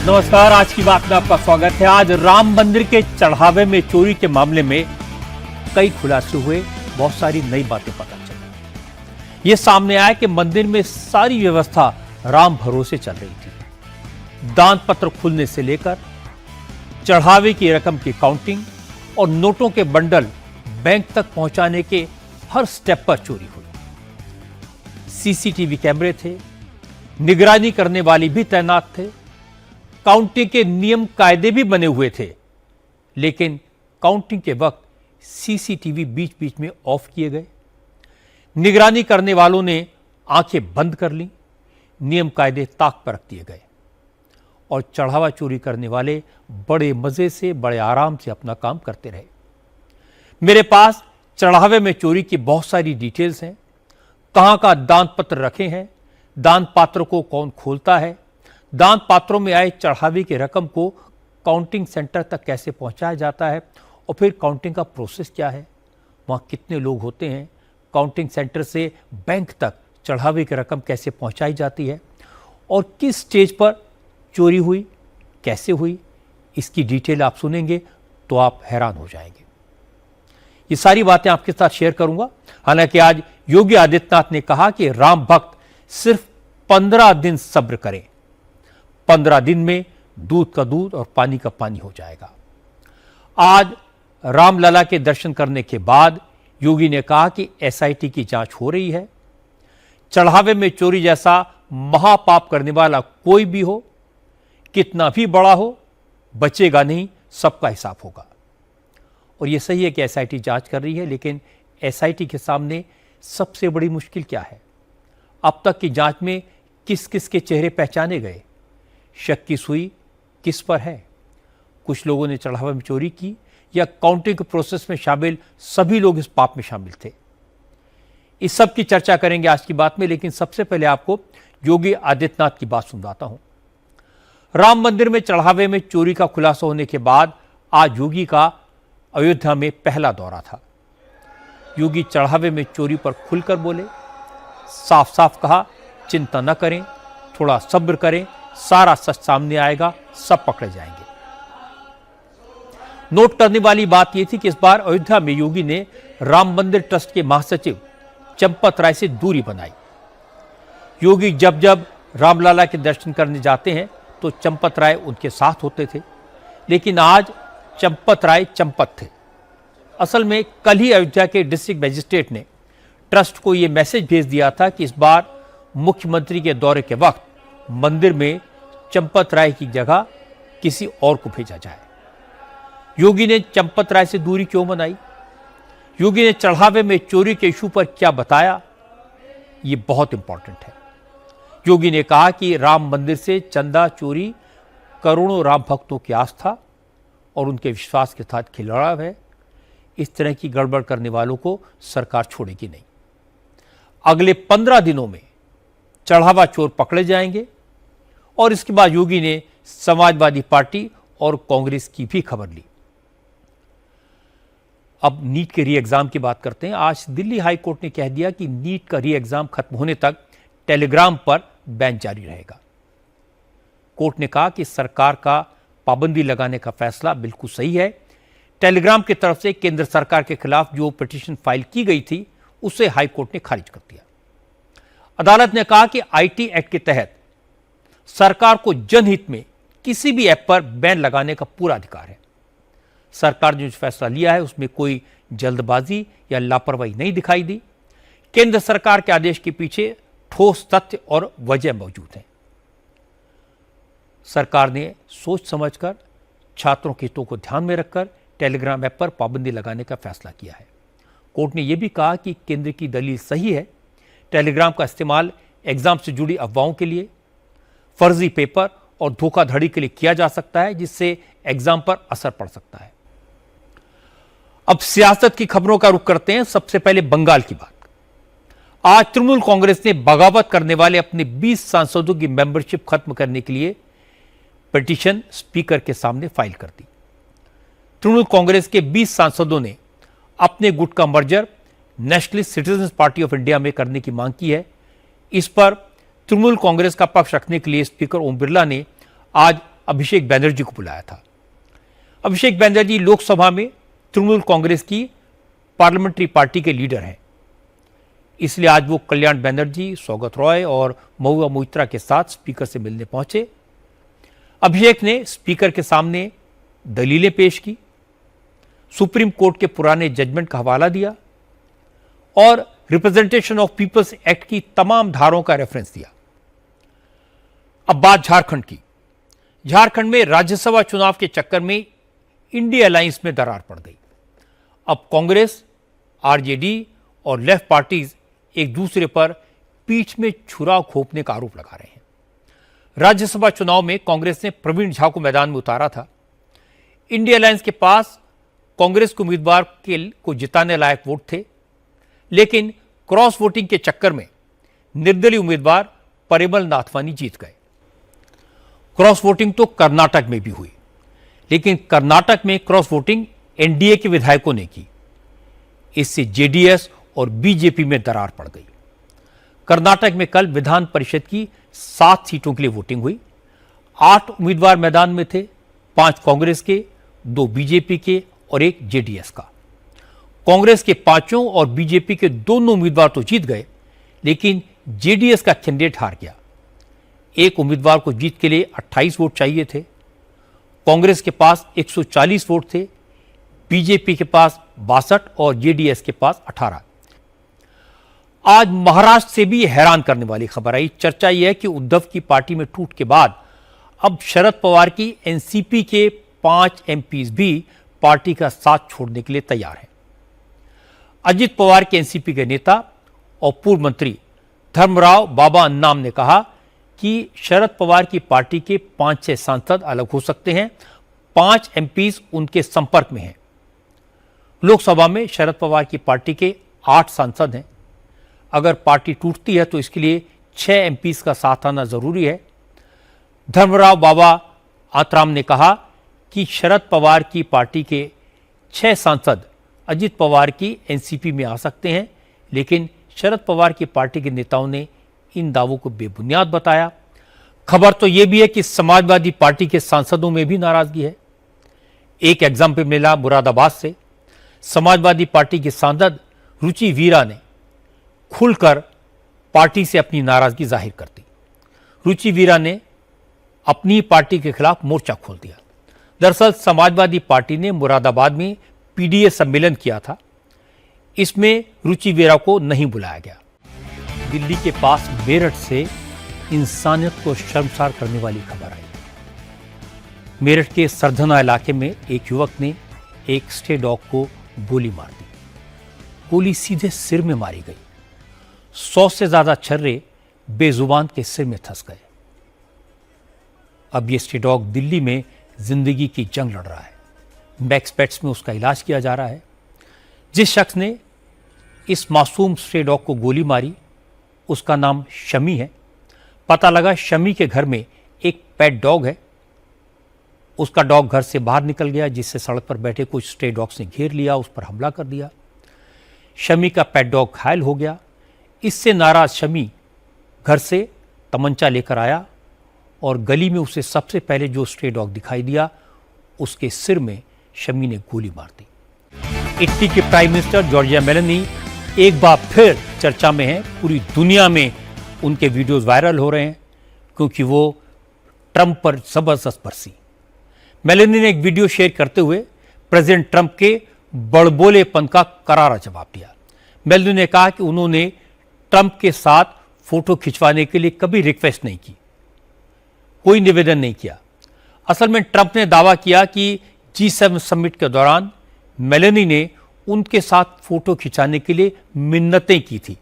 नमस्कार, आज की बात में आपका स्वागत है। आज राम मंदिर के चढ़ावे में चोरी के मामले में कई खुलासे हुए, बहुत सारी नई बातें पता चली। ये सामने आया कि मंदिर में सारी व्यवस्था राम भरोसे चल रही थी। दान पत्र खुलने से लेकर चढ़ावे की रकम की काउंटिंग और नोटों के बंडल बैंक तक पहुंचाने के हर स्टेप पर चोरी हुई। सीसीटीवी कैमरे थे, निगरानी करने वाले भी तैनात थे, काउंटिंग के नियम कायदे भी बने हुए थे, लेकिन काउंटिंग के वक्त सीसीटीवी बीच बीच में ऑफ किए गए। निगरानी करने वालों ने आंखें बंद कर लीं, नियम कायदे ताक पर रख दिए गए और चढ़ावा चोरी करने वाले बड़े मजे से, बड़े आराम से अपना काम करते रहे। मेरे पास चढ़ावे में चोरी की बहुत सारी डिटेल्स हैं। कहां का दान पत्र रखे हैं, दान पात्र को कौन खोलता है, दान पात्रों में आए चढ़ावे की रकम को काउंटिंग सेंटर तक कैसे पहुंचाया जाता है और फिर काउंटिंग का प्रोसेस क्या है, वहां कितने लोग होते हैं, काउंटिंग सेंटर से बैंक तक चढ़ावे की रकम कैसे पहुंचाई जाती है और किस स्टेज पर चोरी हुई, कैसे हुई, इसकी डिटेल आप सुनेंगे तो आप हैरान हो जाएंगे। ये सारी बातें आपके साथ शेयर करूंगा। हालांकि आज योगी आदित्यनाथ ने कहा कि राम भक्त सिर्फ 15 दिन सब्र करें, 15 दिन में दूध का दूध और पानी का पानी हो जाएगा। आज रामलला के दर्शन करने के बाद योगी ने कहा कि एसआईटी की जांच हो रही है। चढ़ावे में चोरी जैसा महापाप करने वाला कोई भी हो, कितना भी बड़ा हो, बचेगा नहीं, सबका हिसाब होगा। और यह सही है कि एसआईटी जांच कर रही है, लेकिन एसआईटी के सामने सबसे बड़ी मुश्किल क्या है? अब तक की जांच में किस किस के चेहरे पहचाने गए, शक की सुई किस पर है? कुछ लोगों ने चढ़ावे में चोरी की या काउंटिंग प्रोसेस में शामिल सभी लोग इस पाप में शामिल थे? इस सब की चर्चा करेंगे आज की बात में, लेकिन सबसे पहले आपको योगी आदित्यनाथ की बात सुनवाता हूं। राम मंदिर में चढ़ावे में चोरी का खुलासा होने के बाद आज योगी का अयोध्या में पहला दौरा था। योगी चढ़ावे में चोरी पर खुलकर बोले, साफ साफ कहा, चिंता न करें, थोड़ा सब्र करें, सारा सच सामने आएगा, सब पकड़े जाएंगे। नोट करने वाली बात यह थी कि इस बार अयोध्या में योगी ने राम मंदिर ट्रस्ट के महासचिव चंपत राय से दूरी बनाई। योगी जब जब रामलला के दर्शन करने जाते हैं तो चंपत राय उनके साथ होते थे, लेकिन आज चंपत राय चंपत थे। असल में कल ही अयोध्या के डिस्ट्रिक्ट मजिस्ट्रेट ने ट्रस्ट को यह मैसेज भेज दिया था कि इस बार मुख्यमंत्री के दौरे के वक्त मंदिर में चंपत राय की जगह किसी और को भेजा जाए। योगी ने चंपत राय से दूरी क्यों बनाई? योगी ने चढ़ावे में चोरी के इशू पर क्या बताया? यह बहुत इंपॉर्टेंट है। योगी ने कहा कि राम मंदिर से चंदा चोरी करोड़ों राम भक्तों की आस्था और उनके विश्वास के साथ खिलवाड़ है। इस तरह की गड़बड़ करने वालों को सरकार छोड़ेगी नहीं। अगले 15 दिनों में चढ़ावा चोर पकड़े जाएंगे। और इसके बाद योगी ने समाजवादी पार्टी और कांग्रेस की भी खबर ली। अब नीट के री एग्जाम की बात करते हैं। आज दिल्ली हाई कोर्ट ने कह दिया कि नीट का री एग्जाम खत्म होने तक टेलीग्राम पर बैन जारी रहेगा। कोर्ट ने कहा कि सरकार का पाबंदी लगाने का फैसला बिल्कुल सही है। टेलीग्राम की तरफ से केंद्र सरकार के खिलाफ जो पिटीशन फाइल की गई थी, उसे हाई कोर्ट ने खारिज कर दिया। अदालत ने कहा कि आईटी एक्ट के तहत सरकार को जनहित में किसी भी ऐप पर बैन लगाने का पूरा अधिकार है। सरकार ने जो फैसला लिया है उसमें कोई जल्दबाजी या लापरवाही नहीं दिखाई दी। केंद्र सरकार के आदेश के पीछे ठोस तथ्य और वजह मौजूद है। सरकार ने सोच समझकर, छात्रों के हितों को ध्यान में रखकर टेलीग्राम ऐप पर पाबंदी लगाने का फैसला किया है। कोर्ट ने यह भी कहा कि केंद्र की दलील सही है। टेलीग्राम का इस्तेमाल एग्जाम से जुड़ी अफवाहों के लिए, फर्जी पेपर और धोखाधड़ी के लिए किया जा सकता है, जिससे एग्जाम पर असर पड़ सकता है। अब सियासत की खबरों का रुख करते हैं। सबसे पहले बंगाल की बात। आज तृणमूल कांग्रेस ने बगावत करने वाले अपने 20 सांसदों की मेंबरशिप खत्म करने के लिए पिटीशन स्पीकर के सामने फाइल कर दी। तृणमूल कांग्रेस के 20 सांसदों ने अपने गुट का merger nationalist citizens party of India में करने की मांग की है। इस पर तृणमूल कांग्रेस का पक्ष रखने के लिए स्पीकर ओम बिरला ने आज अभिषेक बैनर्जी को बुलाया था। अभिषेक बैनर्जी लोकसभा में तृणमूल कांग्रेस की पार्लियामेंट्री पार्टी के लीडर हैं, इसलिए आज वो कल्याण बनर्जी, सौगत रॉय और महुआ मोइत्रा के साथ स्पीकर से मिलने पहुंचे। अभिषेक ने स्पीकर के सामने दलीलें पेश की, सुप्रीम कोर्ट के पुराने जजमेंट का हवाला दिया और रिप्रेजेंटेशन ऑफ पीपल्स एक्ट की तमाम धाराओं का रेफरेंस दिया। अब बात झारखंड की। झारखंड में राज्यसभा चुनाव के चक्कर में इंडिया अलायंस में दरार पड़ गई। अब कांग्रेस, आरजेडी और लेफ्ट पार्टीज एक दूसरे पर पीठ में छुरा घोंपने का आरोप लगा रहे हैं। राज्यसभा चुनाव में कांग्रेस ने प्रवीण झा को मैदान में उतारा था। इंडिया अलायंस के पास कांग्रेस के उम्मीदवार को जिताने लायक वोट थे, लेकिन क्रॉस वोटिंग के चक्कर में निर्दलीय उम्मीदवार परिमल नाथवानी जीत गए। क्रॉस वोटिंग तो कर्नाटक में भी हुई, लेकिन कर्नाटक में क्रॉस वोटिंग एनडीए के विधायकों ने की। इससे जेडीएस और बीजेपी में दरार पड़ गई। कर्नाटक में कल विधान परिषद की 7 सीटों के लिए वोटिंग हुई। 8 उम्मीदवार मैदान में थे, 5 कांग्रेस के, 2 बीजेपी के और 1 जेडीएस का। कांग्रेस के 5 और बीजेपी के दोनों उम्मीदवार तो जीत गए, लेकिन जेडीएस का कैंडिडेट हार गया। एक उम्मीदवार को जीत के लिए 28 वोट चाहिए थे। कांग्रेस के पास 140 वोट थे, बीजेपी के पास 62 और जेडीएस के पास 18। आज महाराष्ट्र से भी हैरान करने वाली खबर आई। चर्चा यह है कि उद्धव की पार्टी में टूट के बाद अब शरद पवार की एनसीपी के 5 एमपीज भी पार्टी का साथ छोड़ने के लिए तैयार हैं। अजित पवार के एनसीपी के नेता और पूर्व मंत्री धर्मराव बाबा अन्नाम ने कहा कि शरद पवार की पार्टी के 5-6 सांसद अलग हो सकते हैं, 5 एमपीज उनके संपर्क में हैं। लोकसभा में शरद पवार की पार्टी के 8 सांसद हैं। अगर पार्टी टूटती है तो इसके लिए 6 एमपीज का साथ आना जरूरी है। धर्मराव बाबा आत्राम ने कहा कि शरद पवार की पार्टी के 6 सांसद अजित पवार की एनसीपी में आ सकते हैं, लेकिन शरद पवार की पार्टी के नेताओं ने इन दावों को बेबुनियाद बताया। खबर तो यह भी है कि समाजवादी पार्टी के सांसदों में भी नाराजगी है। एक एग्जाम्पल मिला मुरादाबाद से। समाजवादी पार्टी के सांसद रुचि वीरा ने खुलकर पार्टी से अपनी नाराजगी जाहिर कर दी। रुचि वीरा ने अपनी पार्टी के खिलाफ मोर्चा खोल दिया। दरअसल समाजवादी पार्टी ने मुरादाबाद में पीडीए सम्मेलन किया था, इसमें रुचि वीरा को नहीं बुलाया गया। दिल्ली के पास मेरठ से इंसानियत को शर्मसार करने वाली खबर आई। मेरठ के सरधना इलाके में एक युवक ने एक स्टे डॉग को गोली मार दी। गोली सीधे सिर में मारी गई। 100 से ज्यादा छर्रे बेजुबान के सिर में धंस गए। अब ये स्टे डॉग दिल्ली में जिंदगी की जंग लड़ रहा है। मैक्स पेट्स में उसका इलाज किया जा रहा है। जिस शख्स ने इस मासूम स्टे डॉग को गोली मारी उसका नाम शमी है। पता लगा शमी के घर में एक पेट डॉग है। उसका डॉग घर से बाहर निकल गया, जिससे सड़क पर बैठे कुछ स्टे डॉग्स ने घेर लिया, उस पर हमला कर दिया। शमी का पेट डॉग घायल हो गया। इससे नाराज शमी घर से तमंचा लेकर आया और गली में उसे सबसे पहले जो स्टे डॉग दिखाई दिया उसके सिर में शमी ने गोली मार दी। इटली के प्राइम मिनिस्टर जॉर्जिया मेलोनी एक बार फिर चर्चा में हैं। पूरी दुनिया में उनके वीडियोस वायरल हो रहे हैं क्योंकि वो ट्रंप पर जबरदस्त बरसी। मेलोनी ने एक वीडियो शेयर करते हुए प्रेसिडेंट ट्रंप के बड़बोलेपन का करारा जवाब दिया। मेलोनी ने कहा कि उन्होंने ट्रंप के साथ फोटो खिंचवाने के लिए कभी रिक्वेस्ट नहीं की, कोई निवेदन नहीं किया। असल में ट्रंप ने दावा किया कि G7 समिट के दौरान मेलोनी ने उनके साथ फोटो खिंचाने के लिए मिन्नतें की थी।